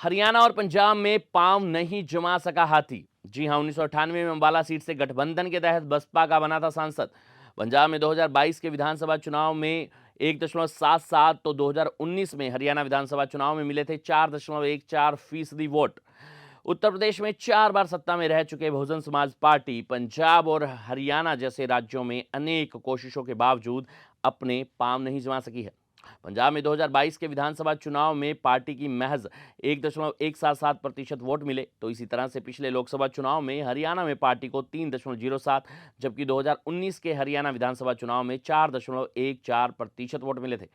हरियाणा और पंजाब में पांव नहीं जमा सका हाथी। जी हां, 1998 में अंबाला सीट से गठबंधन के तहत बसपा का बना था सांसद। पंजाब में 2022 के विधानसभा चुनाव में 1.77 तो 2019 में हरियाणा विधानसभा चुनाव में मिले थे 4.14% वोट। उत्तर प्रदेश में 4 बार सत्ता में रह चुके बहुजन समाज पार्टी पंजाब और हरियाणा जैसे राज्यों में अनेक कोशिशों के बावजूद अपने पांव नहीं जमा सकी है। पंजाब में 2022 के विधानसभा चुनाव में पार्टी की महज 1.177% वोट मिले, तो इसी तरह से पिछले लोकसभा चुनाव में हरियाणा में पार्टी को 3.07, जबकि 2019 के हरियाणा विधानसभा चुनाव में 4.14% वोट मिले थे।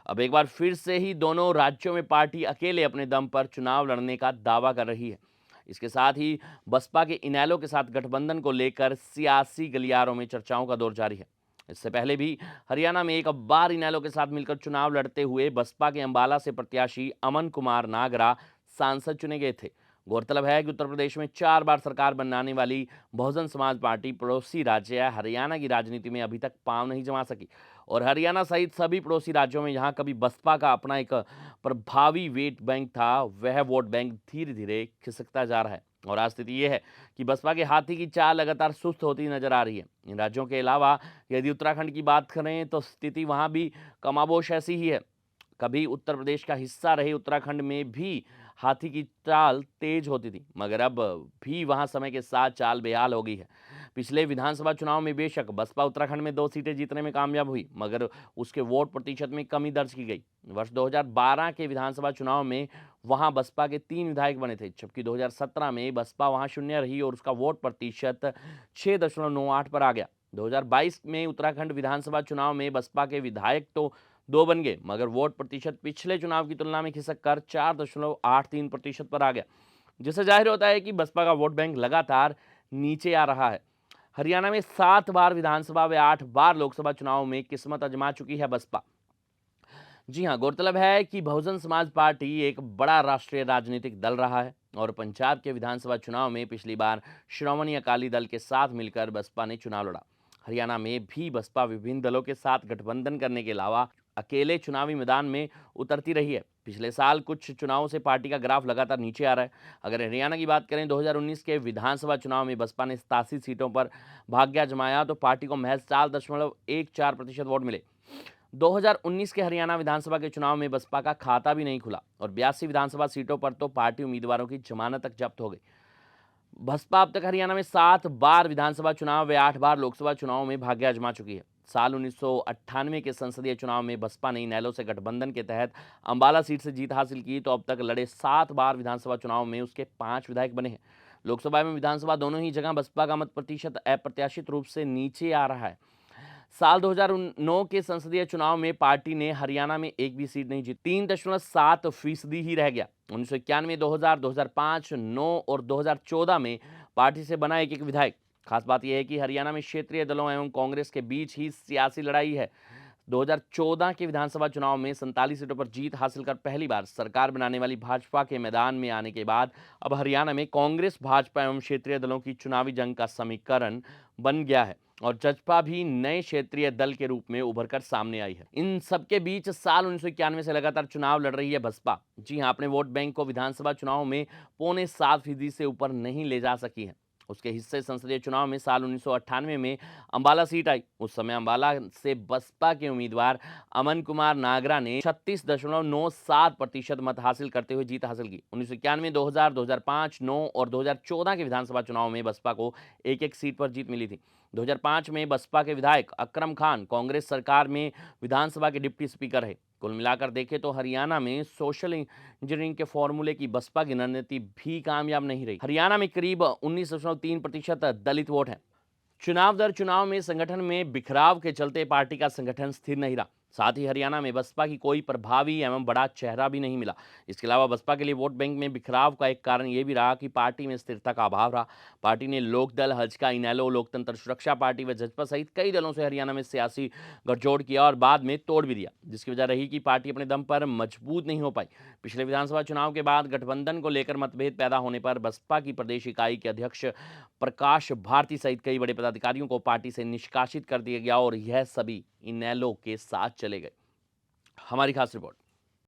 अब एक बार फिर से ही दोनों राज्यों में पार्टी अकेले अपने दम पर चुनाव लड़ने का दावा कर रही है। इसके साथ ही बसपा के इनेलो के साथ गठबंधन को लेकर सियासी गलियारों में चर्चाओं का दौर जारी है। इससे पहले भी हरियाणा में एक बार इनेलो के साथ मिलकर चुनाव लड़ते हुए बसपा के अंबाला से प्रत्याशी अमन कुमार नागरा सांसद चुने गए थे। गौरतलब है कि उत्तर प्रदेश में 4 बार सरकार बनाने वाली बहुजन समाज पार्टी पड़ोसी राज्य हरियाणा की राजनीति में अभी तक पांव नहीं जमा सकी और हरियाणा सहित सभी पड़ोसी राज्यों में जहां कभी बसपा का अपना एक प्रभावी वोट बैंक था, वह वोट बैंक धीरे धीरे खिसकता जा रहा है। और आज स्थिति यह है कि बसपा के हाथी की चाल लगातार सुस्त होती नजर आ रही है। इन राज्यों के अलावा यदि उत्तराखंड की बात करें तो स्थिति वहां भी कमाबोश ऐसी ही है। कभी उत्तर प्रदेश का हिस्सा रहे उत्तराखंड में भी हाथी की चाल तेज होती थी, मगर अब भी वहां समय के साथ चाल बेहाल हो गई है। पिछले विधानसभा चुनाव में बेशक बसपा उत्तराखंड में 2 सीटें जीतने में कामयाब हुई, मगर उसके वोट प्रतिशत में कमी दर्ज की गई। वर्ष 2012 के विधानसभा चुनाव में वहां बसपा के 3 विधायक बने थे, जबकि 2017 में बसपा वहां शून्य रही और उसका वोट प्रतिशत 6.98 पर आ गया। 2022 में उत्तराखंड विधानसभा चुनाव में बसपा के विधायक तो 2 बन गए, मगर वोट प्रतिशत पिछले चुनाव की तुलना में खिसक कर 4.83% पर आ गया, जिससे जाहिर होता है कि बसपा का वोट बैंक लगातार नीचे आ रहा है। हरियाणा में 7 बार विधानसभा व 8 बार लोकसभा चुनाव में किस्मत आजमा चुकी है बसपा। जी हां, गौरतलब है कि बहुजन समाज पार्टी एक बड़ा राष्ट्रीय राजनीतिक दल रहा है और पंजाब के विधानसभा चुनाव में पिछली बार श्रोमणी अकाली दल के साथ मिलकर बसपा ने चुनाव लड़ा। हरियाणा में भी बसपा विभिन्न दलों के साथ गठबंधन करने के अलावा अकेले चुनावी मैदान में उतरती रही है। पिछले साल कुछ चुनावों से पार्टी का ग्राफ लगातार नीचे आ रहा है। अगर हरियाणा की बात करें, 2019 के विधानसभा चुनाव में बसपा ने 87 सीटों पर भाग्य जमाया तो पार्टी को महज 4.14% वोट मिले। 2019 के हरियाणा विधानसभा के चुनाव में बसपा का खाता भी नहीं खुला और 82 विधानसभा सीटों पर तो पार्टी उम्मीदवारों की जमानत तक जब्त हो गई। बसपा अब तक हरियाणा में 7 बार विधानसभा चुनाव व 8 बार लोकसभा चुनाव में भाग्य आजमा चुकी है। साल 1998 के संसदीय चुनाव में बसपा ने इनेलो से गठबंधन के तहत अंबाला सीट से जीत हासिल की, तो अब तक लड़े 7 बार विधानसभा चुनाव में उसके 5 विधायक बने हैं। लोकसभा एवं विधानसभा दोनों ही जगह बसपा का मत प्रतिशत अप्रत्याशित रूप से नीचे आ रहा है। साल 2009 के संसदीय चुनाव में पार्टी ने हरियाणा में एक भी सीट नहीं जीती, 3.7% ही रह गया। 1991, 2000, 2005, 9 और 2014 में पार्टी से बना एक एक विधायक। खास बात यह है कि हरियाणा में क्षेत्रीय दलों एवं कांग्रेस के बीच ही सियासी लड़ाई है। 2014 के विधानसभा चुनाव में 47 सीटों पर जीत हासिल कर पहली बार सरकार बनाने वाली भाजपा के मैदान में आने के बाद अब हरियाणा में कांग्रेस, भाजपा एवं क्षेत्रीय दलों की चुनावी जंग का समीकरण बन गया है और जजपा भी नए क्षेत्रीय दल के रूप में उभर कर सामने आई है। इन सबके बीच साल 1991 से लगातार चुनाव लड़ रही है बसपा। जी हां, अपने वोट बैंक को विधानसभा चुनाव में 0.75% से ऊपर नहीं ले जा सकी है। उसके हिस्से संसदीय चुनाव में साल 1998 में अंबाला सीट आई। उस समय अंबाला से बसपा के उम्मीदवार अमन कुमार नागरा ने 36.97% मत हासिल करते हुए जीत हासिल की। 1991, 2000, 2005, 9 और 2014 के विधानसभा चुनाव में बसपा को एक एक सीट पर जीत मिली थी। 2005 में बसपा के विधायक अकरम खान कांग्रेस सरकार में विधानसभा के डिप्टी स्पीकर है। कुल मिलाकर देखें तो हरियाणा में सोशल इंजीनियरिंग के फॉर्मूले की बसपा की रणनीति भी कामयाब नहीं रही। हरियाणा में करीब 19.3% दलित वोट है। चुनाव दर चुनाव में संगठन में बिखराव के चलते पार्टी का संगठन स्थिर नहीं रहा। साथ ही हरियाणा में बसपा की कोई प्रभावी एवं बड़ा चेहरा भी नहीं मिला। इसके अलावा बसपा के लिए वोट बैंक में बिखराव का एक कारण यह भी रहा कि पार्टी में स्थिरता का अभाव रहा। पार्टी ने लोकदल, हजका, इनेलो, लोकतंत्र सुरक्षा पार्टी व जजपा सहित कई दलों से हरियाणा में सियासी गठजोड़ किया और बाद में तोड़ भी दिया, जिसकी वजह रही कि पार्टी अपने दम पर मजबूत नहीं हो पाई। पिछले विधानसभा चुनाव के बाद गठबंधन को लेकर मतभेद पैदा होने पर बसपा की प्रदेश इकाई के अध्यक्ष प्रकाश भारती सहित कई बड़े पदाधिकारियों को पार्टी से निष्कासित कर दिया गया और यह सभी इनेलो के साथ चले गए। हमारी खास रिपोर्ट।